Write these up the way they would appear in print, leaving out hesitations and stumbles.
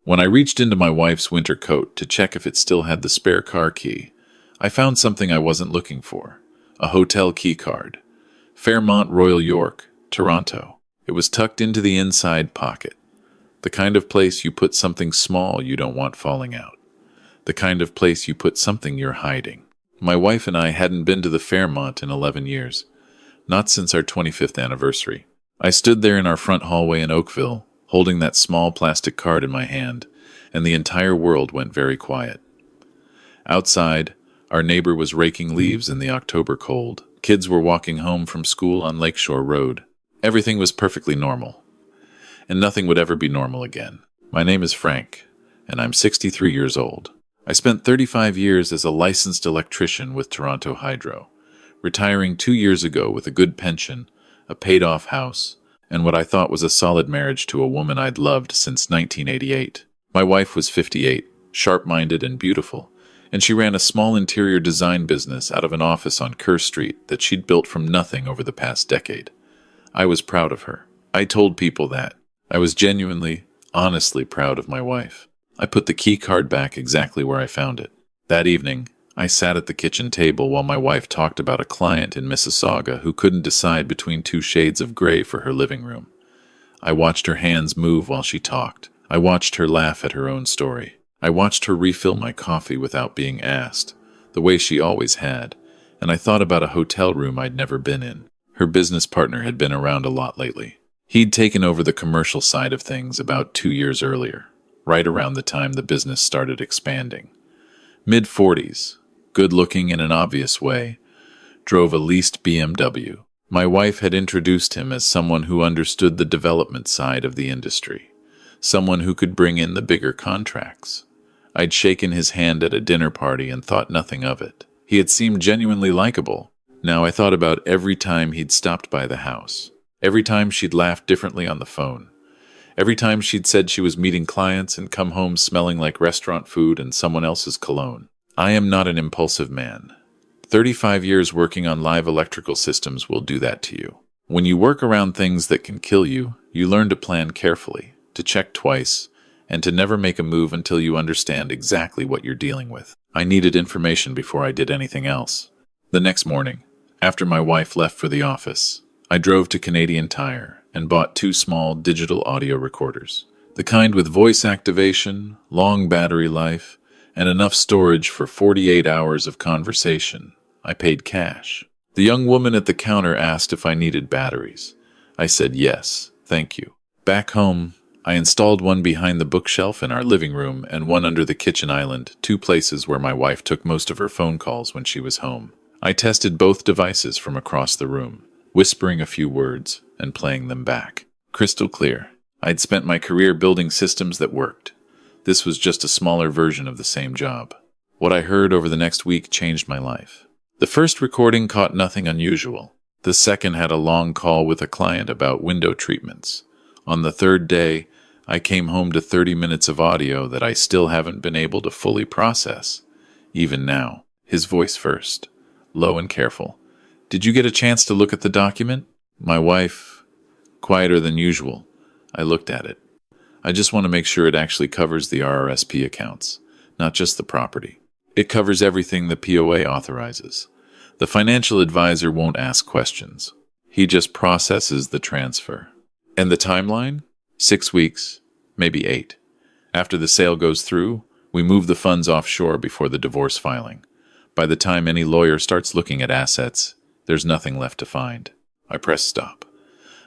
When I reached into my wife's winter coat to check if it still had the spare car key, I found something I wasn't looking for. A hotel key card. Fairmont Royal York, Toronto. It was tucked into the inside pocket. The kind of place you put something small you don't want falling out. The kind of place you put something you're hiding. My wife and I hadn't been to the Fairmont in 11 years. Not since our 25th anniversary. I stood there in our front hallway in Oakville, holding that small plastic card in my hand, and the entire world went very quiet. Outside, our neighbor was raking leaves in the October cold. Kids were walking home from school on Lakeshore Road. Everything was perfectly normal. And nothing would ever be normal again. My name is Frank, and I'm 63 years old. I spent 35 years as a licensed electrician with Toronto Hydro, retiring 2 years ago with a good pension, a paid-off house, and what I thought was a solid marriage to a woman I'd loved since 1988. My wife was 58, sharp-minded and beautiful, and she ran a small interior design business out of an office on Kerr Street that she'd built from nothing over the past decade. I was proud of her. I told people that. I was genuinely, honestly proud of my wife. I put the key card back exactly where I found it. That evening, I sat at the kitchen table while my wife talked about a client in Mississauga who couldn't decide between 2 shades of gray for her living room. I watched her hands move while she talked. I watched her laugh at her own story. I watched her refill my coffee without being asked, the way she always had, and I thought about a hotel room I'd never been in. Her business partner had been around a lot lately. He'd taken over the commercial side of things about 2 years earlier, right around the time the business started expanding. Mid-40s, good-looking in an obvious way, drove a leased BMW. My wife had introduced him as someone who understood the development side of the industry, someone who could bring in the bigger contracts. I'd shaken his hand at a dinner party and thought nothing of it. He had seemed genuinely likable. Now I thought about every time he'd stopped by the house, every time she'd laughed differently on the phone, every time she'd said she was meeting clients and come home smelling like restaurant food and someone else's cologne. I am not an impulsive man. 35 years working on live electrical systems will do that to you. When you work around things that can kill you, you learn to plan carefully, to check twice, and to never make a move until you understand exactly what you're dealing with. I needed information before I did anything else. The next morning, after my wife left for the office, I drove to Canadian Tire and bought 2 small digital audio recorders, the kind with voice activation, long battery life, and enough storage for 48 hours of conversation. I paid cash. The young woman at the counter asked if I needed batteries. I said yes, thank you. Back home, I installed one behind the bookshelf in our living room and one under the kitchen island, 2 places where my wife took most of her phone calls when she was home. I tested both devices from across the room, whispering a few words and playing them back. Crystal clear. I'd spent my career building systems that worked. This was just a smaller version of the same job. What I heard over the next week changed my life. The first recording caught nothing unusual. The second had a long call with a client about window treatments. On the third day, I came home to 30 minutes of audio that I still haven't been able to fully process. Even now, his voice first, low and careful. Did you get a chance to look at the document? My wife, quieter than usual. I looked at it. I just want to make sure it actually covers the RRSP accounts, not just the property. It covers everything the POA authorizes. The financial advisor won't ask questions. He just processes the transfer. And the timeline? 6 weeks, maybe 8. After the sale goes through, we move the funds offshore before the divorce filing. By the time any lawyer starts looking at assets, there's nothing left to find. I pressed stop.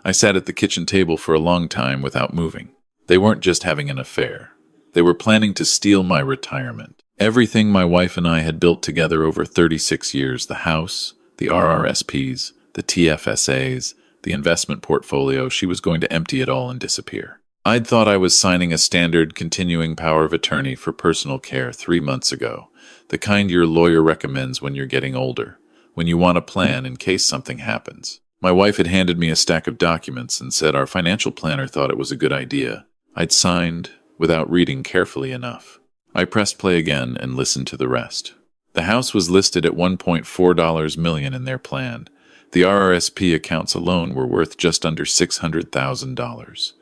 I sat at the kitchen table for a long time without moving. They weren't just having an affair. They were planning to steal my retirement. Everything my wife and I had built together over 36 years, the house, the RRSPs, the TFSAs, the investment portfolio, she was going to empty it all and disappear. I'd thought I was signing a standard continuing power of attorney for personal care 3 months ago, the kind your lawyer recommends when you're getting older, when you want a plan in case something happens. My wife had handed me a stack of documents and said our financial planner thought it was a good idea. I'd signed without reading carefully enough. I pressed play again and listened to the rest. The house was listed at $1.4 million in their plan. The RRSP accounts alone were worth just under $600,000.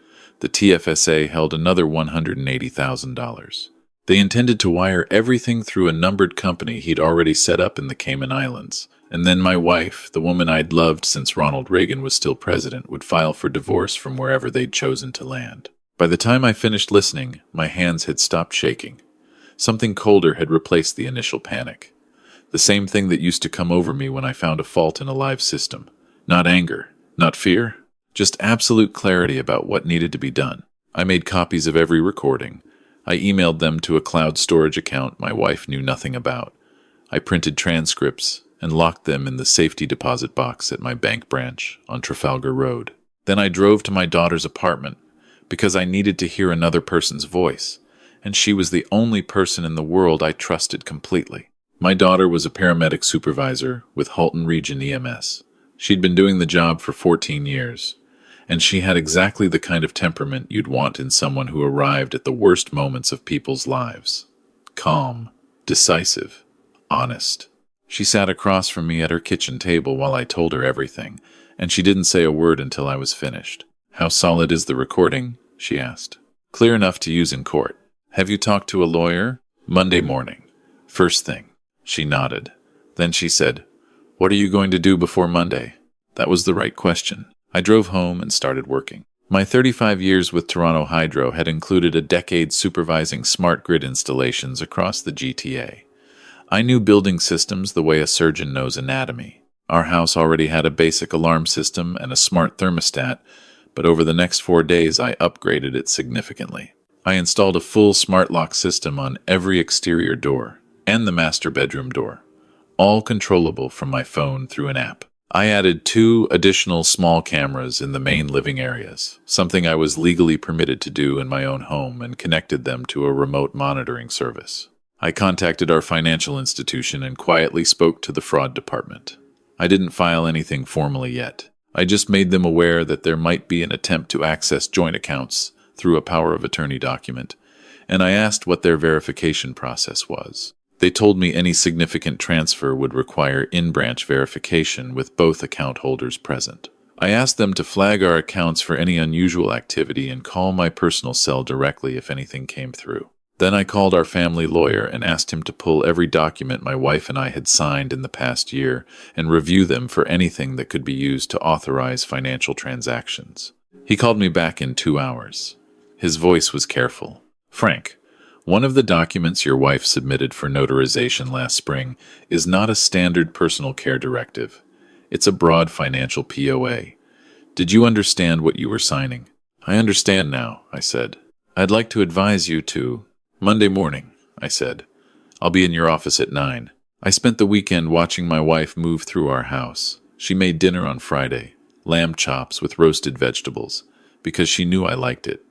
The TFSA held another $180,000. They intended to wire everything through a numbered company he'd already set up in the Cayman Islands. And then my wife, the woman I'd loved since Ronald Reagan was still president, would file for divorce from wherever they'd chosen to land. By the time I finished listening, my hands had stopped shaking. Something colder had replaced the initial panic. The same thing that used to come over me when I found a fault in a live system. Not anger, not fear, just absolute clarity about what needed to be done. I made copies of every recording. I emailed them to a cloud storage account my wife knew nothing about. I printed transcripts and locked them in the safety deposit box at my bank branch on Trafalgar Road. Then I drove to my daughter's apartment because I needed to hear another person's voice, and she was the only person in the world I trusted completely. My daughter was a paramedic supervisor with Halton Region EMS. She'd been doing the job for 14 years, and she had exactly the kind of temperament you'd want in someone who arrived at the worst moments of people's lives. Calm, decisive, honest. She sat across from me at her kitchen table while I told her everything, and she didn't say a word until I was finished. "How solid is the recording?" she asked. "Clear enough to use in court." "Have you talked to a lawyer?" "Monday morning. First thing." She nodded. Then she said, "What are you going to do before Monday?" That was the right question. I drove home and started working. My 35 years with Toronto Hydro had included a decade supervising smart grid installations across the GTA. I knew building systems the way a surgeon knows anatomy. Our house already had a basic alarm system and a smart thermostat, but over the next 4 days I upgraded it significantly. I installed a full smart lock system on every exterior door and the master bedroom door, all controllable from my phone through an app. I added 2 additional small cameras in the main living areas, something I was legally permitted to do in my own home, and connected them to a remote monitoring service. I contacted our financial institution and quietly spoke to the fraud department. I didn't file anything formally yet. I just made them aware that there might be an attempt to access joint accounts through a power of attorney document, and I asked what their verification process was. They told me any significant transfer would require in-branch verification with both account holders present. I asked them to flag our accounts for any unusual activity and call my personal cell directly if anything came through. Then I called our family lawyer and asked him to pull every document my wife and I had signed in the past year and review them for anything that could be used to authorize financial transactions. He called me back in 2 hours. His voice was careful. "Frank, one of the documents your wife submitted for notarization last spring is not a standard personal care directive. It's a broad financial POA. Did you understand what you were signing?" "I understand now," I said. "I'd like to advise you to—" "Monday morning," I said. "I'll be in your office at 9. I spent the weekend watching my wife move through our house. She made dinner on Friday, lamb chops with roasted vegetables, because she knew I liked it.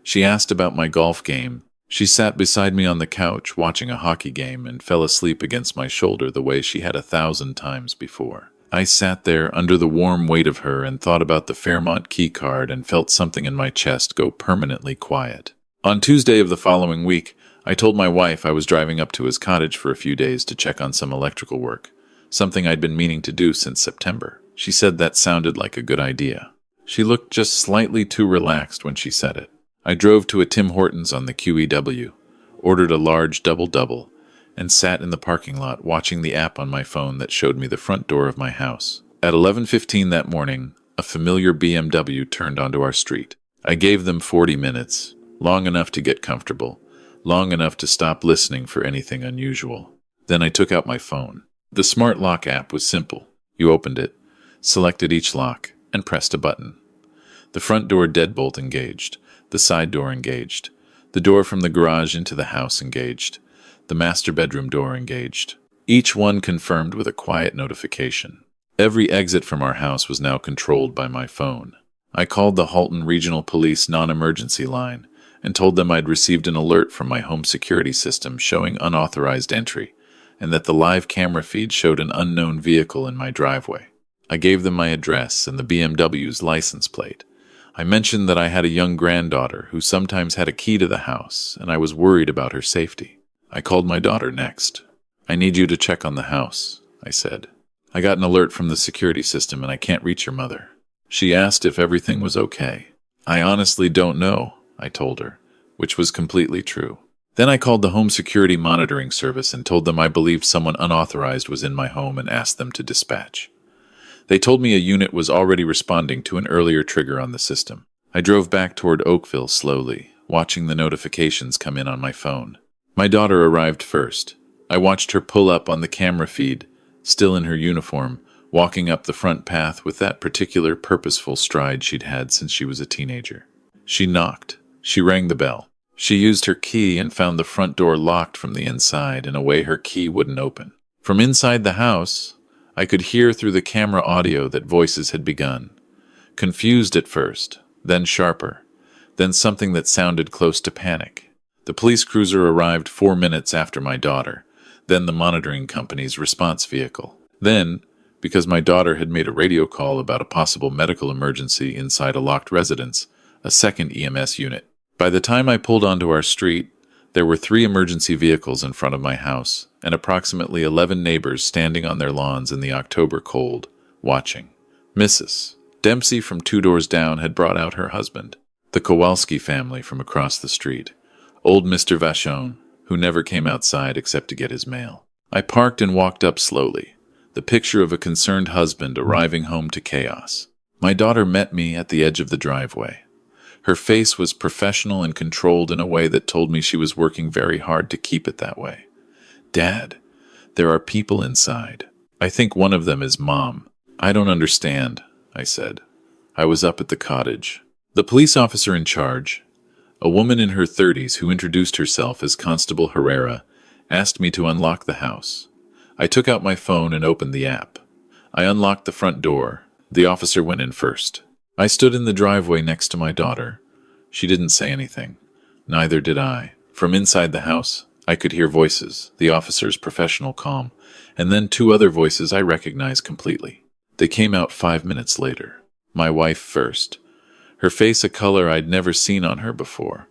She asked about my golf game. She sat beside me on the couch watching a hockey game and fell asleep against my shoulder the way she had 1,000 times before. I sat there under the warm weight of her and thought about the Fairmont key card and felt something in my chest go permanently quiet. On Tuesday of the following week, I told my wife I was driving up to his cottage for a few days to check on some electrical work, something I'd been meaning to do since September. She said that sounded like a good idea. She looked just slightly too relaxed when she said it. I drove to a Tim Hortons on the QEW, ordered a large double-double, and sat in the parking lot watching the app on my phone that showed me the front door of my house. At 11:15 that morning, a familiar BMW turned onto our street. I gave them 40 minutes, long enough to get comfortable, long enough to stop listening for anything unusual. Then I took out my phone. The smart lock app was simple. You opened it, selected each lock, and pressed a button. The front door deadbolt engaged, the side door engaged, the door from the garage into the house engaged, the master bedroom door engaged. Each one confirmed with a quiet notification. Every exit from our house was now controlled by my phone. I called the Halton Regional Police non-emergency line and told them I'd received an alert from my home security system showing unauthorized entry, and that the live camera feed showed an unknown vehicle in my driveway. I gave them my address and the BMW's license plate. I mentioned that I had a young granddaughter who sometimes had a key to the house, and I was worried about her safety. I called my daughter next. "I need you to check on the house," I said. "I got an alert from the security system and I can't reach your mother." She asked if everything was okay. I honestly don't know, I told her, which was completely true. Then I called the home security monitoring service and told them I believed someone unauthorized was in my home and asked them to dispatch. They told me a unit was already responding to an earlier trigger on the system. I drove back toward Oakville slowly, watching the notifications come in on my phone. My daughter arrived first. I watched her pull up on the camera feed, still in her uniform, walking up the front path with that particular purposeful stride she'd had since she was a teenager. She knocked. She rang the bell. She used her key and found the front door locked from the inside in a way her key wouldn't open. From inside the house, I could hear through the camera audio that voices had begun. Confused at first, then sharper, then something that sounded close to panic. The police cruiser arrived 4 minutes after my daughter, then the monitoring company's response vehicle. Then, because my daughter had made a radio call about a possible medical emergency inside a locked residence, a second EMS unit. By the time I pulled onto our street, there were 3 emergency vehicles in front of my house, and approximately 11 neighbors standing on their lawns in the October cold, watching. Mrs. Dempsey from 2 doors down had brought out her husband, the Kowalski family from across the street, old Mr. Vachon, who never came outside except to get his mail. I parked and walked up slowly, the picture of a concerned husband arriving home to chaos. My daughter met me at the edge of the driveway. Her face was professional and controlled in a way that told me she was working very hard to keep it that way. Dad, there are people inside. I think one of them is Mom. I don't understand, I said. I was up at the cottage. The police officer in charge, a woman in her 30s who introduced herself as Constable Herrera, asked me to unlock the house. I took out my phone and opened the app. I unlocked the front door. The officer went in first. I stood in the driveway next to my daughter. She didn't say anything. Neither did I. From inside the house, I could hear voices, the officer's professional calm, and then 2 other voices I recognized completely. They came out 5 minutes later. My wife first. Her face a color I'd never seen on her before.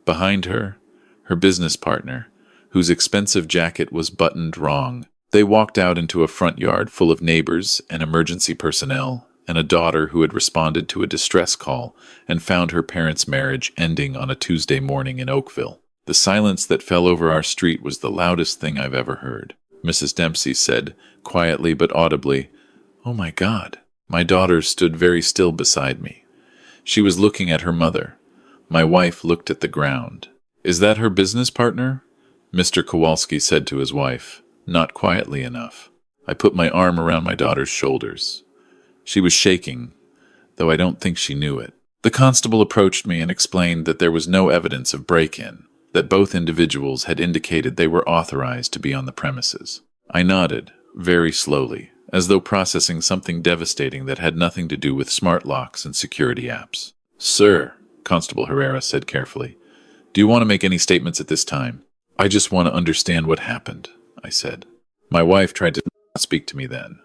Behind her, her business partner, whose expensive jacket was buttoned wrong. They walked out into a front yard full of neighbors and emergency personnel, and a daughter who had responded to a distress call and found her parents' marriage ending on a Tuesday morning in Oakville. The silence that fell over our street was the loudest thing I've ever heard. Mrs. Dempsey said, quietly but audibly, "Oh my God." My daughter stood very still beside me. She was looking at her mother. My wife looked at the ground. "Is that her business partner?" Mr. Kowalski said to his wife, not quietly enough. I put my arm around my daughter's shoulders. She was shaking, though I don't think she knew it. The constable approached me and explained that there was no evidence of break-in, that both individuals had indicated they were authorized to be on the premises. I nodded, very slowly, as though processing something devastating that had nothing to do with smart locks and security apps. "Sir," Constable Herrera said carefully, "do you want to make any statements at this time?" "I just want to understand what happened," I said. My wife tried to speak to me then.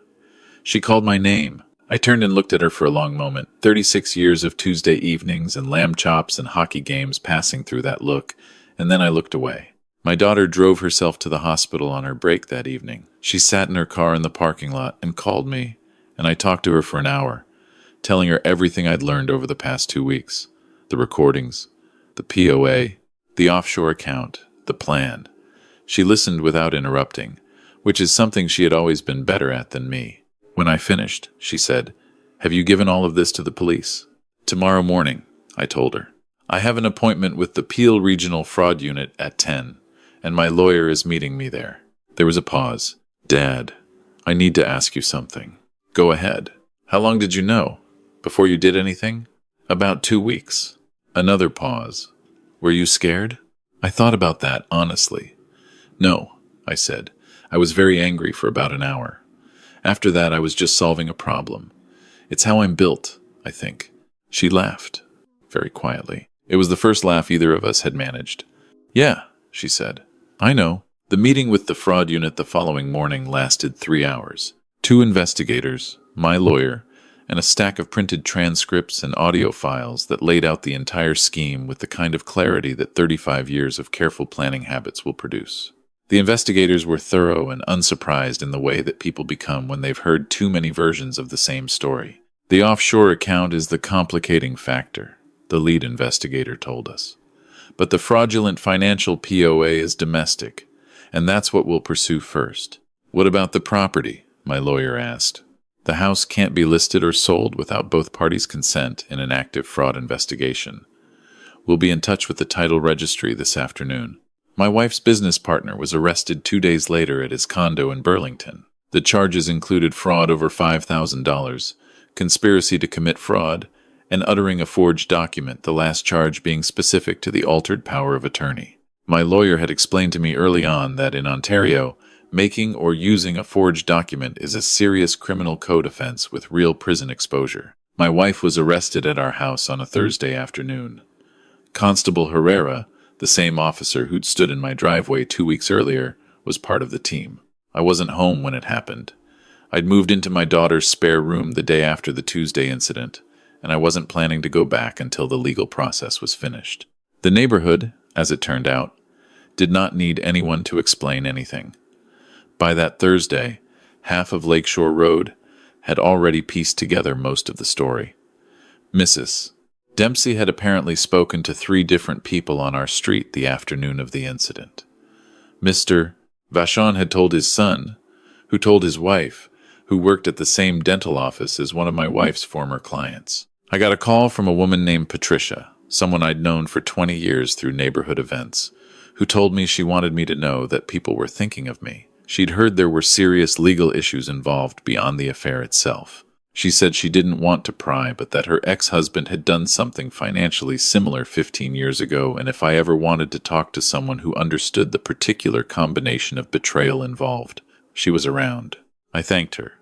She called my name. I turned and looked at her for a long moment, 36 years of Tuesday evenings and lamb chops and hockey games passing through that look, and then I looked away. My daughter drove herself to the hospital on her break that evening. She sat in her car in the parking lot and called me, and I talked to her for an hour, telling her everything I'd learned over the past 2 weeks. The recordings, the POA, the offshore account, the plan. She listened without interrupting, which is something she had always been better at than me. When I finished, she said, "Have you given all of this to the police?" "Tomorrow morning," I told her. "I have an appointment with the Peel Regional Fraud Unit at 10, and my lawyer is meeting me there." There was a pause. "Dad, I need to ask you something." "Go ahead. How long did you know? Before you did anything?" "About 2 weeks." Another pause. "Were you scared?" I thought about that, honestly. "No," I said. "I was very angry for about an hour. After that, I was just solving a problem. It's how I'm built, I think." She laughed, very quietly. It was the first laugh either of us had managed. "Yeah," she said. "I know." The meeting with the fraud unit the following morning lasted 3 hours. 2 investigators, my lawyer, and a stack of printed transcripts and audio files that laid out the entire scheme with the kind of clarity that 35 years of careful planning habits will produce. The investigators were thorough and unsurprised in the way that people become when they've heard too many versions of the same story. The offshore account is the complicating factor. the lead investigator told us. But the fraudulent financial POA is domestic, and that's what we'll pursue first. What about the property? My lawyer asked. The house can't be listed or sold without both parties' consent in an active fraud investigation. We'll be in touch with the title registry this afternoon. My wife's business partner was arrested 2 days later at his condo in Burlington. The charges included fraud over $5,000, conspiracy to commit fraud, and uttering a forged document, the last charge being specific to the altered power of attorney. My lawyer had explained to me early on that in Ontario, making or using a forged document is a serious criminal code offense with real prison exposure. My wife was arrested at our house on a Thursday afternoon. Constable Herrera, the same officer who'd stood in my driveway 2 weeks earlier, was part of the team. I wasn't home when it happened. I'd moved into my daughter's spare room the day after the Tuesday incident, and I wasn't planning to go back until the legal process was finished. The neighborhood, as it turned out, did not need anyone to explain anything. By that Thursday, half of Lakeshore Road had already pieced together most of the story. Mrs. Dempsey had apparently spoken to 3 different people on our street the afternoon of the incident. Mr. Vachon had told his son, who told his wife, who worked at the same dental office as one of my wife's former clients. I got a call from a woman named Patricia, someone I'd known for 20 years through neighborhood events, who told me she wanted me to know that people were thinking of me. She'd heard there were serious legal issues involved beyond the affair itself. She said she didn't want to pry, but that her ex-husband had done something financially similar 15 years ago, and if I ever wanted to talk to someone who understood the particular combination of betrayal involved, she was around. I thanked her.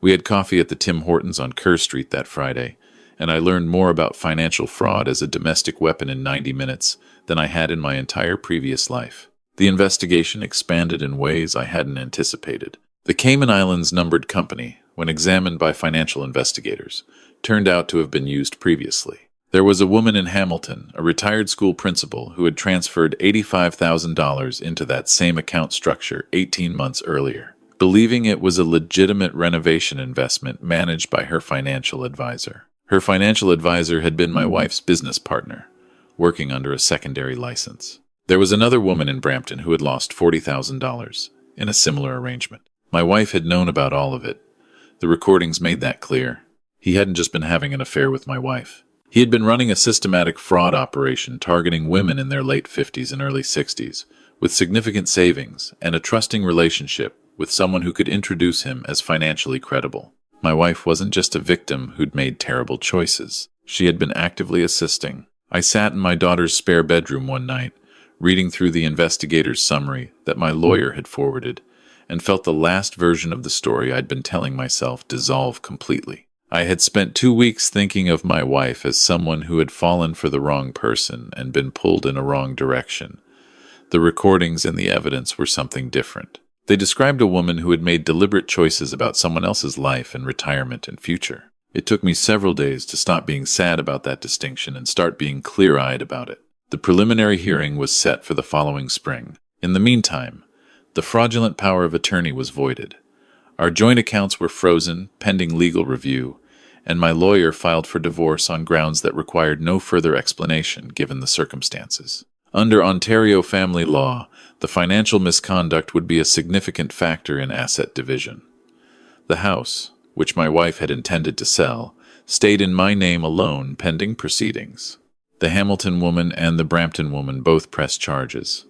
We had coffee at the Tim Hortons on Kerr Street that Friday, and I learned more about financial fraud as a domestic weapon in 90 minutes than I had in my entire previous life. The investigation expanded in ways I hadn't anticipated. The Cayman Islands numbered company, when examined by financial investigators, turned out to have been used previously. There was a woman in Hamilton, a retired school principal, who had transferred $85,000 into that same account structure 18 months earlier, believing it was a legitimate renovation investment managed by her financial advisor. Her financial advisor had been my wife's business partner, working under a secondary license. There was another woman in Brampton who had lost $40,000 in a similar arrangement. My wife had known about all of it. The recordings made that clear. He hadn't just been having an affair with my wife. He had been running a systematic fraud operation targeting women in their late 50s and early 60s, with significant savings and a trusting relationship with someone who could introduce him as financially credible. My wife wasn't just a victim who'd made terrible choices. She had been actively assisting. I sat in my daughter's spare bedroom one night, reading through the investigator's summary that my lawyer had forwarded, and felt the last version of the story I'd been telling myself dissolve completely. I had spent 2 weeks thinking of my wife as someone who had fallen for the wrong person and been pulled in a wrong direction. The recordings and the evidence were something different. They described a woman who had made deliberate choices about someone else's life and retirement and future. It took me several days to stop being sad about that distinction and start being clear-eyed about it. The preliminary hearing was set for the following spring. In the meantime, the fraudulent power of attorney was voided. Our joint accounts were frozen, pending legal review, and my lawyer filed for divorce on grounds that required no further explanation given the circumstances. Under Ontario family law, the financial misconduct would be a significant factor in asset division. The house, which my wife had intended to sell, stayed in my name alone pending proceedings. The Hamilton woman and the Brampton woman both pressed charges.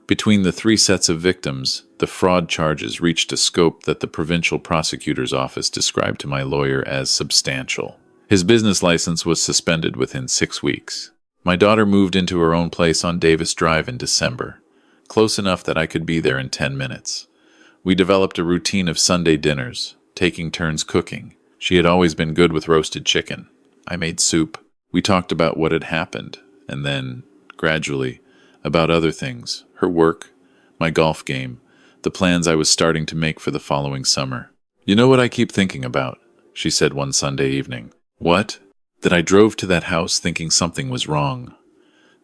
Between the 3 sets of victims, the fraud charges reached a scope that the provincial prosecutor's office described to my lawyer as substantial. His business license was suspended within 6 weeks. My daughter moved into her own place on Davis Drive in December, close enough that I could be there in 10 minutes. We developed a routine of Sunday dinners, taking turns cooking. She had always been good with roasted chicken. I made soup. We talked about what had happened, and then, gradually, about other things, her work, my golf game, the plans I was starting to make for the following summer. "You know what I keep thinking about?" she said one Sunday evening. "What?" "That I drove to that house thinking something was wrong,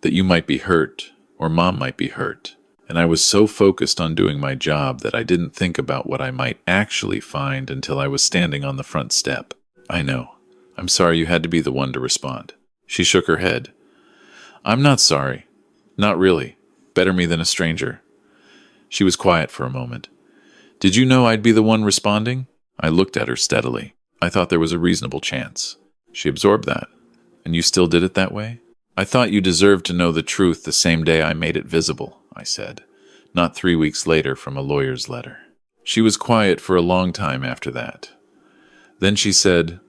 that you might be hurt, or Mom might be hurt, and I was so focused on doing my job that I didn't think about what I might actually find until I was standing on the front step." "I know. I'm sorry you had to be the one to respond." She shook her head. I'm not sorry. Not really. Better me than a stranger. She was quiet for a moment. Did you know I'd be the one responding? I looked at her steadily. I thought there was a reasonable chance. She absorbed that. And you still did it that way? I thought you deserved to know the truth the same day I made it visible, I said, not 3 weeks later from a lawyer's letter. She was quiet for a long time after that. Then she said,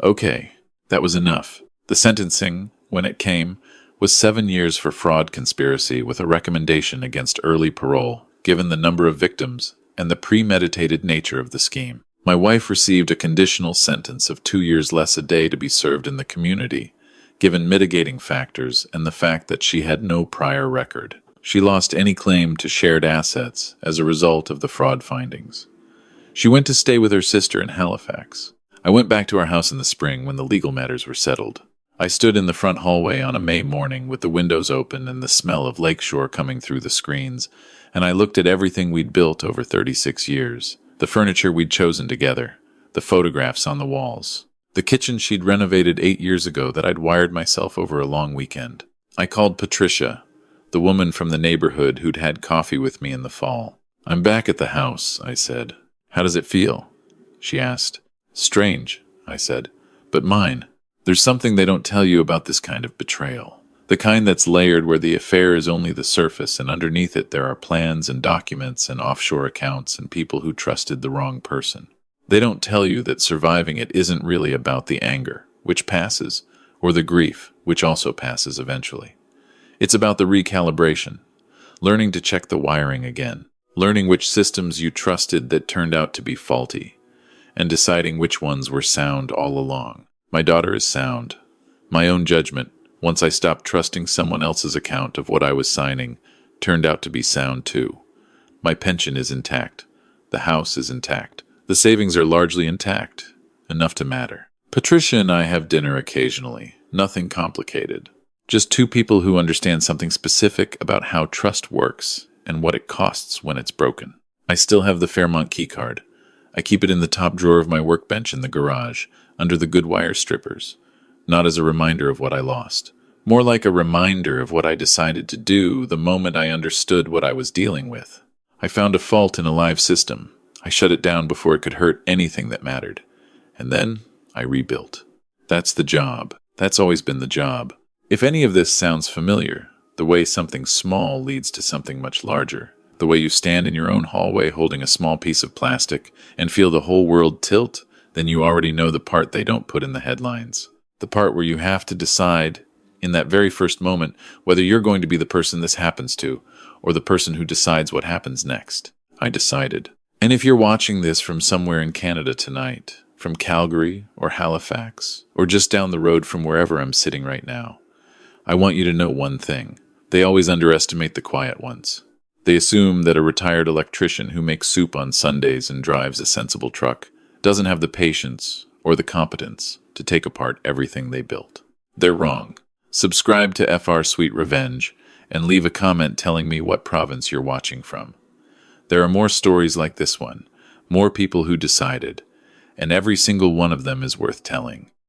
Okay, that was enough. The sentencing, when it came, was 7 years for fraud conspiracy with a recommendation against early parole, given the number of victims and the premeditated nature of the scheme. My wife received a conditional sentence of 2 years less a day to be served in the community, given mitigating factors and the fact that she had no prior record. She lost any claim to shared assets as a result of the fraud findings. She went to stay with her sister in Halifax. I went back to our house in the spring when the legal matters were settled. I stood in the front hallway on a May morning with the windows open and the smell of lakeshore coming through the screens, and I looked at everything we'd built over 36 years. The furniture we'd chosen together, the photographs on the walls, the kitchen she'd renovated 8 years ago that I'd wired myself over a long weekend. I called Patricia, the woman from the neighborhood who'd had coffee with me in the fall. I'm back at the house, I said. How does it feel? She asked. Strange, I said, but mine. There's something they don't tell you about this kind of betrayal. The kind that's layered where the affair is only the surface and underneath it there are plans and documents and offshore accounts and people who trusted the wrong person. They don't tell you that surviving it isn't really about the anger, which passes, or the grief, which also passes eventually. It's about the recalibration, learning to check the wiring again, learning which systems you trusted that turned out to be faulty, and deciding which ones were sound all along. My daughter is sound. My own judgment, once I stopped trusting someone else's account of what I was signing, turned out to be sound too. My pension is intact. The house is intact. The savings are largely intact, enough to matter. Patricia and I have dinner occasionally, nothing complicated. Just two people who understand something specific about how trust works and what it costs when it's broken. I still have the Fairmont keycard. I keep it in the top drawer of my workbench in the garage, under the good wire strippers. Not as a reminder of what I lost. More like a reminder of what I decided to do the moment I understood what I was dealing with. I found a fault in a live system. I shut it down before it could hurt anything that mattered. And then I rebuilt. That's the job. That's always been the job. If any of this sounds familiar, the way something small leads to something much larger, the way you stand in your own hallway holding a small piece of plastic and feel the whole world tilt, then you already know the part they don't put in the headlines. The part where you have to decide, in that very first moment, whether you're going to be the person this happens to, or the person who decides what happens next. I decided. And if you're watching this from somewhere in Canada tonight, from Calgary or Halifax, or just down the road from wherever I'm sitting right now, I want you to know one thing. They always underestimate the quiet ones. They assume that a retired electrician who makes soup on Sundays and drives a sensible truck doesn't have the patience or the competence to take apart everything they built. They're wrong. Subscribe to fr-sweetrevenge and leave a comment telling me what province you're watching from. There are more stories like this one, more people who decided, and every single one of them is worth telling.